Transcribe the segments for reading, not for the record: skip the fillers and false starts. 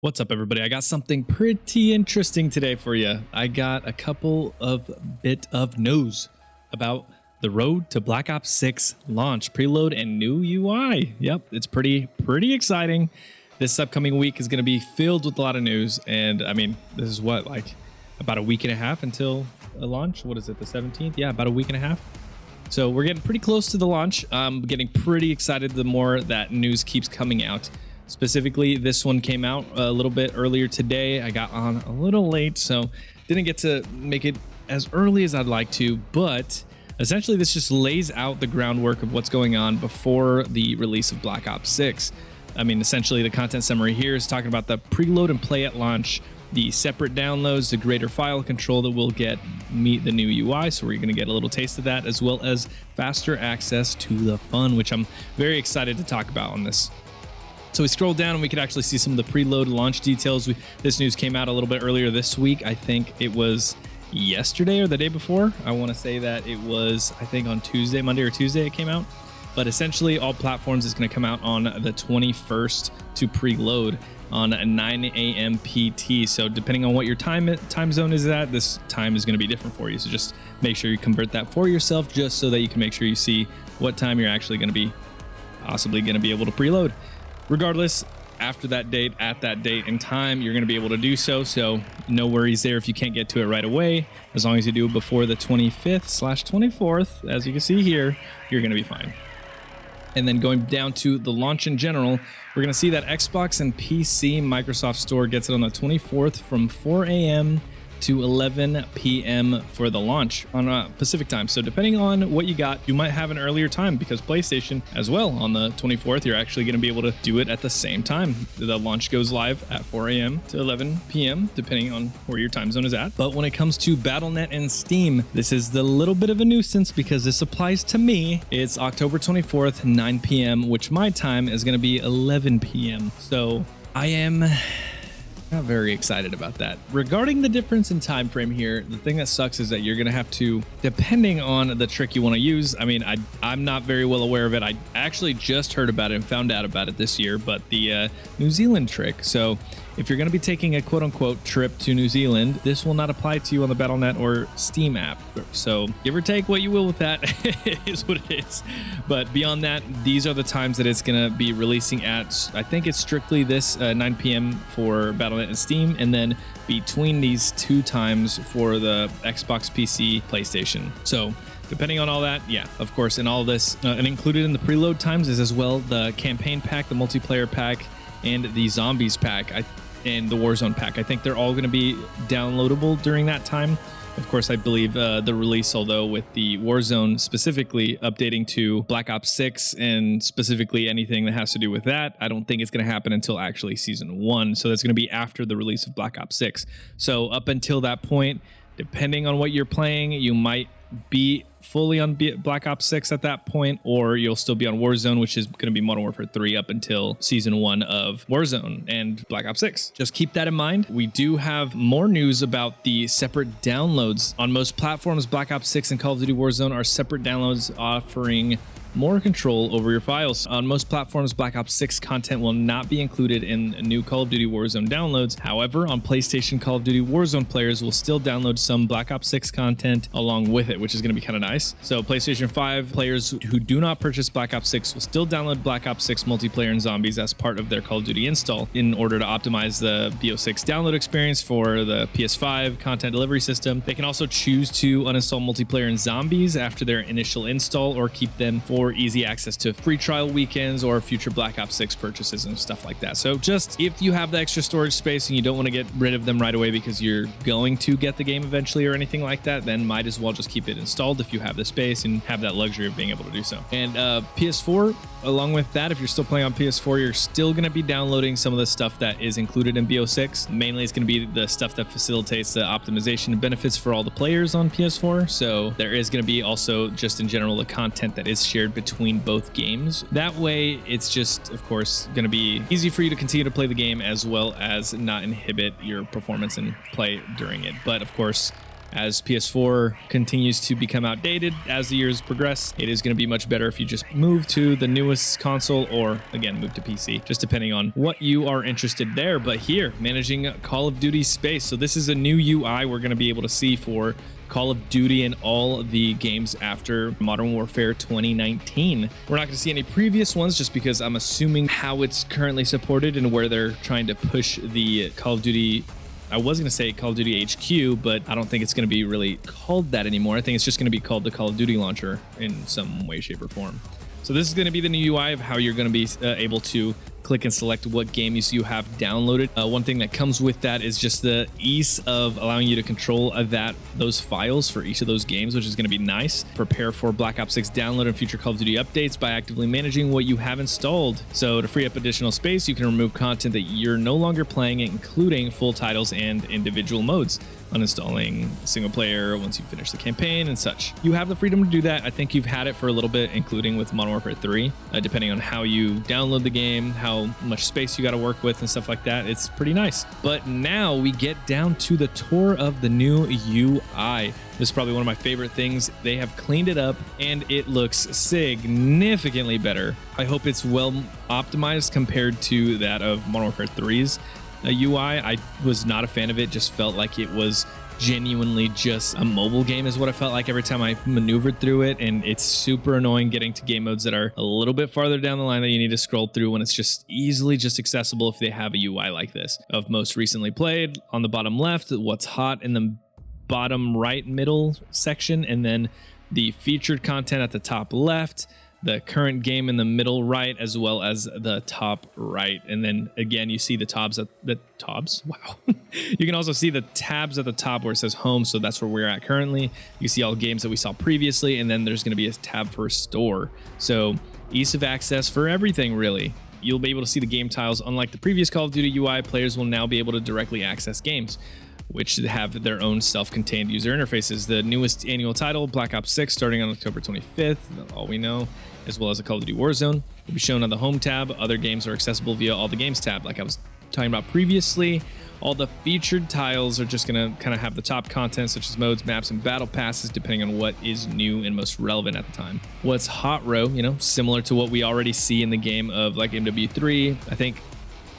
What's up, everybody? I got something pretty interesting today for you. I got a couple of bit of news about the road to Black Ops 6 launch, preload, and new UI. Yep, it's pretty exciting. This upcoming week is going to be filled with a lot of news, and I mean, this is what, like about a week and a half until a launch. What is it, the 17th? Yeah, about a week and a half. So we're getting pretty close to the launch. I'm getting pretty excited the more that news keeps coming out. Specifically, this one came out a little bit earlier today. I got on a little late, so didn't get to make it as early as I'd like to, but essentially this just lays out the groundwork of what's going on before the release of Black Ops 6. I mean, essentially the content summary here is talking about the preload and play at launch, the separate downloads, the greater file control that we'll get, meet the new UI, so we're going to get a little taste of that, as well as faster access to the fun, which I'm very excited to talk about on this. So we scroll down and we could actually see some of the preload launch details. This news came out a little bit earlier this week. I think it was yesterday or the day before. I want to say that it was, I think on Tuesday, Monday or Tuesday it came out. But essentially all platforms is going to come out on the 21st to preload on 9 a.m. PT. So depending on what your time zone is at, this time is going to be different for you. So just make sure you convert that for yourself, just so that you can make sure you see what time you're actually going to be possibly going to be able to preload. Regardless, after that date, at that date and time, you're going to be able to do so. So no worries there if you can't get to it right away. As long as you do it before the 25th/24th, as you can see here, you're going to be fine. And then going down to the launch in general, we're going to see that Xbox and PC Microsoft Store gets it on the 24th from 4 a.m. to 11 p.m. for the launch on Pacific time. So depending on what you got, you might have an earlier time, because PlayStation as well on the 24th, you're actually going to be able to do it at the same time. The launch goes live at 4 a.m. to 11 p.m. depending on where your time zone is at. But when it comes to Battle.net and Steam, this is the little bit of a nuisance because this applies to me. It's October 24th, 9 p.m., which my time is going to be 11 p.m. So I am not very excited about that. Regarding the difference in time frame here, the thing that sucks is that you're going to have to, depending on the trick you want to use, I mean, I'm not very well aware of it. I actually just heard about it and found out about it this year, but the New Zealand trick. So if you're going to be taking a quote-unquote trip to New Zealand, this will not apply to you on the Battle.net or Steam app. So give or take what you will with that. It is what it is. But beyond that, these are the times that it's going to be releasing at. I think it's strictly this 9 p.m. for Battle.net and Steam, and then between these two times for the Xbox, PC, PlayStation. So depending on all that, yeah, of course, in all this, and included in the preload times is as well the campaign pack, the multiplayer pack, and the zombies pack, and the Warzone pack. I think they're all going to be downloadable during that time. Of course, I believe the release, although with the Warzone specifically updating to Black Ops 6 and specifically anything that has to do with that, I don't think it's going to happen until actually Season 1. So that's going to be after the release of Black Ops 6. So up until that point, depending on what you're playing, you might be fully on Black Ops 6 at that point, or you'll still be on Warzone, which is going to be Modern Warfare 3 up until Season 1 of Warzone and Black Ops 6. Just keep that in mind. We do have more news about the separate downloads. On most platforms, Black Ops 6 and Call of Duty Warzone are separate downloads offering more control over your files. On most platforms, Black Ops 6 content will not be included in new Call of Duty Warzone downloads. However, on PlayStation, Call of Duty Warzone players will still download some Black Ops 6 content along with it, which is going to be kind of nice. So PlayStation 5 players who do not purchase Black Ops 6 will still download Black Ops 6 multiplayer and zombies as part of their Call of Duty install in order to optimize the BO6 download experience for the PS5 content delivery system. They can also choose to uninstall multiplayer and zombies after their initial install, or keep them for easy access to free trial weekends or future Black Ops 6 purchases and stuff like that. So just if you have the extra storage space and you don't want to get rid of them right away because you're going to get the game eventually or anything like that, then might as well just keep it installed if you have the space and have that luxury of being able to do so. And PS4, along with that, if you're still playing on PS4, you're still going to be downloading some of the stuff that is included in BO6. Mainly it's going to be the stuff that facilitates the optimization and benefits for all the players on PS4. So there is going to be also just in general the content that is shared between both games. That way it's just, of course, going to be easy for you to continue to play the game as well as not inhibit your performance and play during it. But of course, as PS4 continues to become outdated as the years progress. It is going to be much better if you just move to the newest console or, again, move to PC, just depending on what you are interested there. But here, managing Call of Duty space. So this is a new UI we're going to be able to see for Call of Duty and all the games after Modern Warfare 2019. We're not going to see any previous ones just because I'm assuming how it's currently supported and where they're trying to push the Call of Duty. I was going to say Call of Duty HQ, but I don't think it's going to be really called that anymore. I think it's just going to be called the Call of Duty launcher in some way, shape, or form. So this is going to be the new UI of how you're going to be able to click and select what games you have downloaded. One thing that comes with that is just the ease of allowing you to control those files for each of those games, which is going to be nice. Prepare for Black Ops 6 download and future Call of Duty updates by actively managing what you have installed. So to free up additional space, you can remove content that you're no longer playing, including full titles and individual modes. Uninstalling single player once you finish the campaign and such. You have the freedom to do that. I think you've had it for a little bit, including with Modern Warfare 3, depending on how you download the game, how much space you got to work with and stuff like that. It's pretty nice. But now we get down to the tour of the new UI. This is probably one of my favorite things. They have cleaned it up and it looks significantly better. I hope it's well optimized compared to that of Modern Warfare 3's UI. I was not a fan of it. Just felt like it was genuinely just a mobile game is what I felt like every time I maneuvered through it, and it's super annoying getting to game modes that are a little bit farther down the line that you need to scroll through when it's just easily just accessible if they have a UI like this. Of most recently played, on the bottom left, what's hot in the bottom right middle section, and then the featured content at the top left, the current game in the middle right, as well as the top right. And then again, you see the tabs at the tabs. Wow. You can also see the tabs at the top where it says home. So that's where we're at currently. You see all games that we saw previously, and then there's going to be a tab for store. So ease of access for everything, really. You'll be able to see the game tiles. Unlike the previous Call of Duty UI, players will now be able to directly access games, which have their own self-contained user interfaces. The newest annual title, Black Ops 6, starting on October 25th, all we know, as well as a Call of Duty Warzone, will be shown on the Home tab. Other games are accessible via All the Games tab, like I was talking about previously. All the featured tiles are just going to kind of have the top content, such as modes, maps, and battle passes, depending on what is new and most relevant at the time. What's hot row, similar to what we already see in the game of like MW3.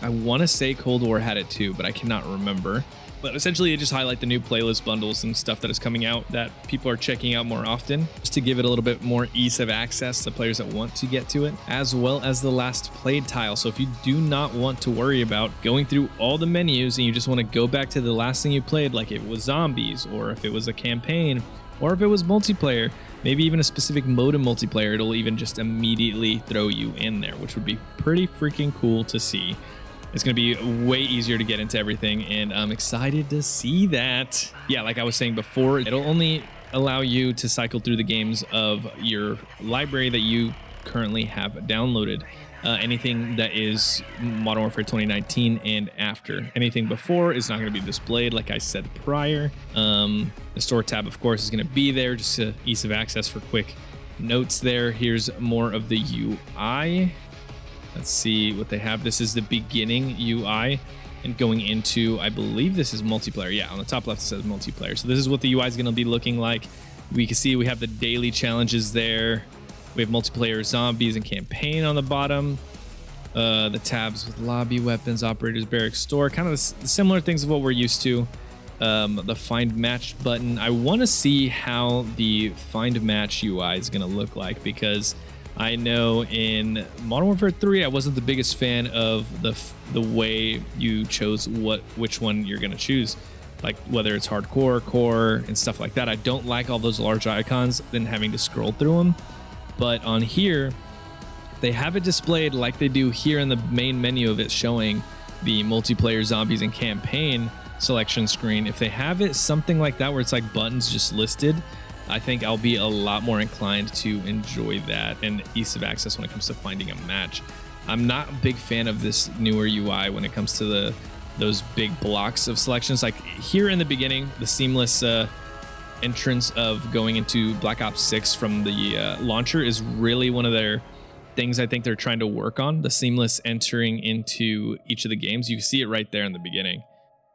I want to say Cold War had it too, but I cannot remember. But essentially, they just highlight the new playlist bundles and stuff that is coming out that people are checking out more often, just to give it a little bit more ease of access to players that want to get to it, as well as the last played tile. So if you do not want to worry about going through all the menus and you just want to go back to the last thing you played, like it was zombies, or if it was a campaign, or if it was multiplayer, maybe even a specific mode in multiplayer, it'll even just immediately throw you in there, which would be pretty freaking cool to see. It's going to be way easier to get into everything, and I'm excited to see that. Yeah, like I was saying before, it'll only allow you to cycle through the games of your library that you currently have downloaded. Anything that is Modern Warfare 2019 and after. Anything before is not going to be displayed, like I said prior. The store tab, of course, is going to be there, just ease of access for quick notes there. Here's more of the UI. Let's see what they have. This is the beginning UI, and going into, I believe this is multiplayer. Yeah, on the top left it says multiplayer. So this is what the UI is going to be looking like. We can see we have the daily challenges there. We have multiplayer, zombies, and campaign on the bottom. The tabs with lobby, weapons, operators, barracks, store, kind of the similar things of what we're used to. The find match button. I want to see how the find match UI is going to look like, because I know in Modern Warfare 3, I wasn't the biggest fan of the way you chose which one you're going to choose, like whether it's hardcore, core, and stuff like that. I don't like all those large icons, then having to scroll through them. But on here, they have it displayed like they do here in the main menu of it, showing the multiplayer, zombies, and campaign selection screen. If they have it something like that where it's like buttons just listed, I think I'll be a lot more inclined to enjoy that and ease of access when it comes to finding a match. I'm not a big fan of this newer UI when it comes to those big blocks of selections. Like here in the beginning, the seamless entrance of going into Black Ops 6 from the launcher is really one of their things I think they're trying to work on, the seamless entering into each of the games. You see it right there in the beginning.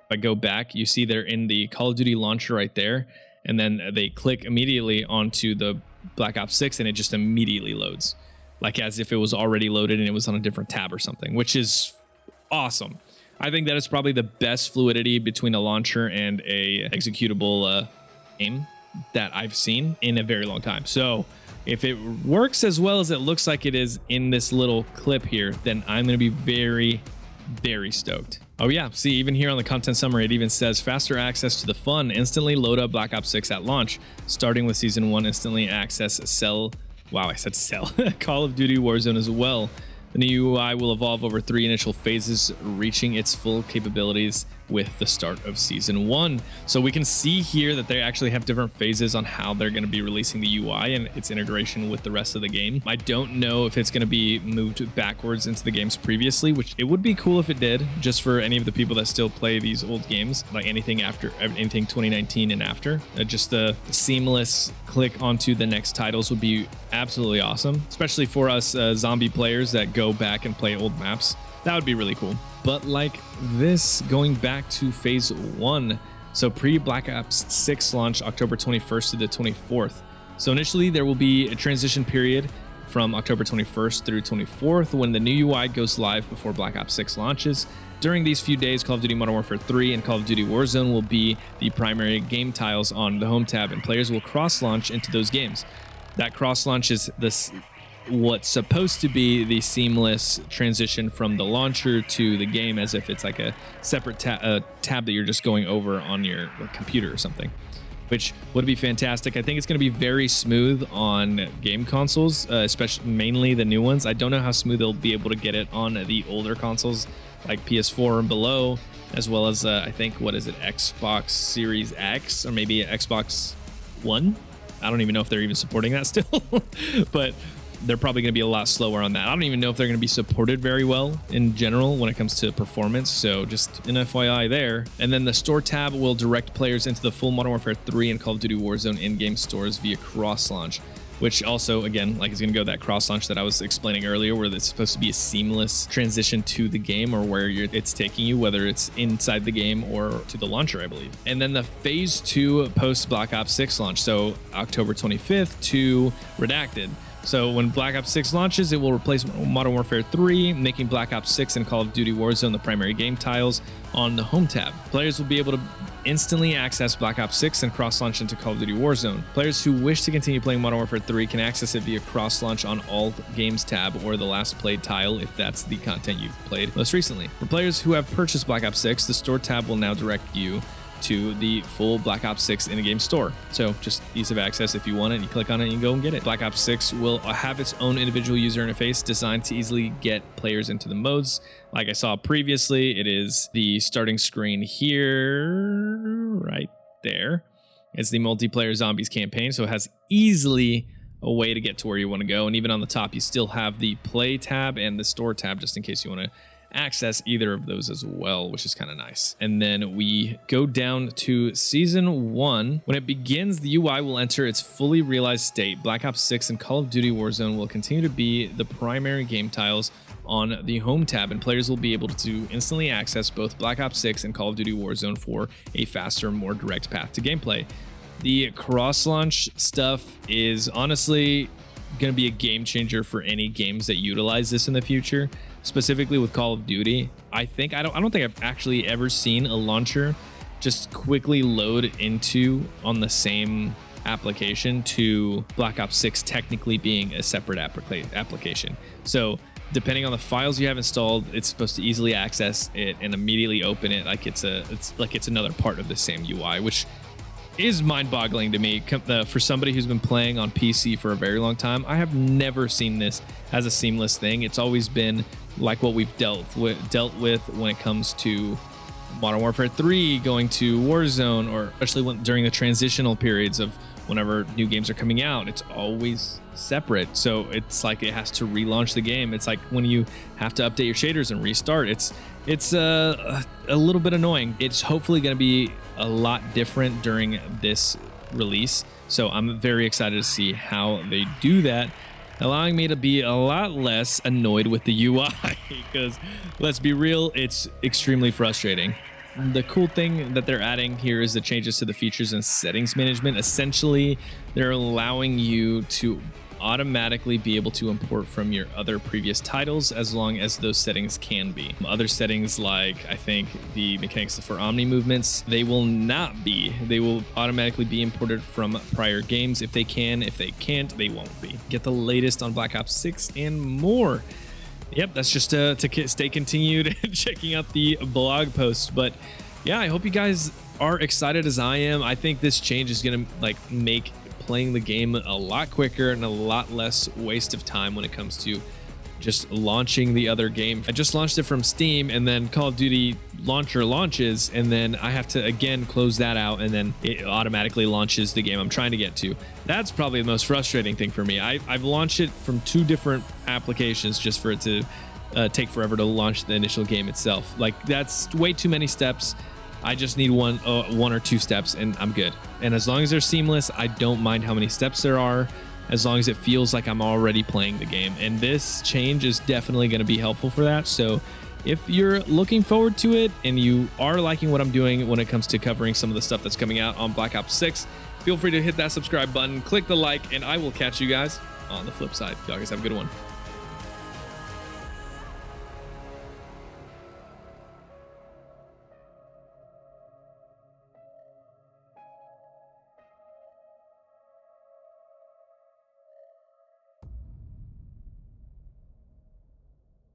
If I go back, you see they're in the Call of Duty launcher right there, and then they click immediately onto the Black Ops 6 and it just immediately loads, like as if it was already loaded and it was on a different tab or something, which is awesome. I think that is probably the best fluidity between a launcher and a executable game that I've seen in a very long time. So if it works as well as it looks like it is in this little clip here, then I'm going to be very, very stoked. Oh yeah, see, even here on the content summary, it even says faster access to the fun. Instantly load up Black Ops 6 at launch. Starting with Season 1, instantly access Cell. Wow, I said Cell. Call of Duty Warzone as well. The new UI will evolve over 3 initial phases, reaching its full capabilities with the start of Season 1. So we can see here that they actually have different phases on how they're going to be releasing the UI and its integration with the rest of the game. I don't know if it's going to be moved backwards into the games previously, which it would be cool if it did, just for any of the people that still play these old games, like anything 2019 and after. Just the seamless click onto the next titles would be absolutely awesome, especially for us zombie players that go back and play old maps. That would be really cool. But like this, going back to phase 1, so pre-Black Ops 6 launch October 21st to the 24th. So initially there will be a transition period from October 21st through 24th when the new UI goes live before Black Ops 6 launches. During these few days, Call of Duty Modern Warfare 3 and Call of Duty Warzone will be the primary game tiles on the home tab, and players will cross-launch into those games. That cross-launch is what's supposed to be the seamless transition from the launcher to the game, as if it's like a separate tab that you're just going over on your computer or something, which would be fantastic. I think it's going to be very smooth on game consoles, especially mainly the new ones. I don't know how smooth they'll be able to get it on the older consoles like PS4 and below, as well as I think, what is it, Xbox Series X or maybe Xbox One. I don't even know if they're even supporting that still, but they're probably going to be a lot slower on that. I don't even know if they're going to be supported very well in general when it comes to performance. So just an FYI there. And then the store tab will direct players into the full Modern Warfare 3 and Call of Duty Warzone in-game stores via CrossLaunch, which also, again, like is going to go that CrossLaunch that I was explaining earlier, where it's supposed to be a seamless transition to the game or where it's taking you, whether it's inside the game or to the launcher, I believe. And then the phase 2 post Black Ops 6 launch, so October 25th to Redacted. So when Black Ops 6 launches, it will replace Modern Warfare 3, making Black Ops 6 and Call of Duty Warzone the primary game tiles on the home tab. Players will be able to instantly access Black Ops 6 and cross-launch into Call of Duty Warzone. Players who wish to continue playing Modern Warfare 3 can access it via cross-launch on all games tab or the last played tile if that's the content you've played most recently. For players who have purchased Black Ops 6, the store tab will now direct you to the full Black Ops 6 in-game store. So just ease of access. If you want it, you click on it and you go and get it. Black Ops 6 will have its own individual user interface designed to easily get players into the modes. Like I saw previously, it is the starting screen here, right there. It's the multiplayer zombies campaign, so it has easily a way to get to where you want to go. And even on the top, you still have the play tab and the store tab, just in case you want to access either of those as well, which is kind of nice. And then we go down to Season 1. When it begins, the UI will enter its fully realized state. Black Ops 6 and Call of Duty Warzone will continue to be the primary game tiles on the home tab, and players will be able to instantly access both Black Ops 6 and Call of Duty Warzone for a faster, more direct path to gameplay. The cross-launch stuff is honestly going to be a game changer for any games that utilize this in the future, specifically with Call of Duty. I don't think I've actually ever seen a launcher just quickly load into on the same application to Black Ops 6 technically being a separate application. So depending on the files you have installed, it's supposed to easily access it and immediately open it like it's another part of the same UI, which is mind-boggling to me. For somebody who's been playing on PC for a very long time, I have never seen this as a seamless thing. It's always been like what we've dealt with when it comes to Modern Warfare 3 going to Warzone, or especially during the transitional periods of whenever new games are coming out. It's always separate, so it's like it has to relaunch the game. It's like when you have to update your shaders and restart. It's a little bit annoying. It's hopefully going to be a lot different during this release, so I'm very excited to see how they do that, allowing me to be a lot less annoyed with the UI because let's be real, it's extremely frustrating. The cool thing that they're adding here is the changes to the features and settings management. Essentially, they're allowing you to automatically be able to import from your other previous titles as long as those settings can be. Other settings, like I think the mechanics for Omni movements, they will not be. They will automatically be imported from prior games if they can. If they can't, they won't be. Get the latest on Black Ops 6 and more. Yep, that's just to stay continued checking out the blog posts. But yeah, I hope you guys are excited as I am. I think this change is gonna make playing the game a lot quicker and a lot less waste of time when it comes to just launching the other game. I just launched it from Steam, and then Call of Duty launcher launches, and then I have to again close that out, and then it automatically launches the game I'm trying to get to. That's probably the most frustrating thing for me. I've launched it from 2 different applications just for it to take forever to launch the initial game itself. Like, that's way too many steps. I just need one or 2 steps and I'm good. And as long as they're seamless, I don't mind how many steps there are, as long as it feels like I'm already playing the game. And this change is definitely going to be helpful for that. So if you're looking forward to it and you are liking what I'm doing when it comes to covering some of the stuff that's coming out on Black Ops 6, feel free to hit that subscribe button, click the like, and I will catch you guys on the flip side. Y'all guys have a good one.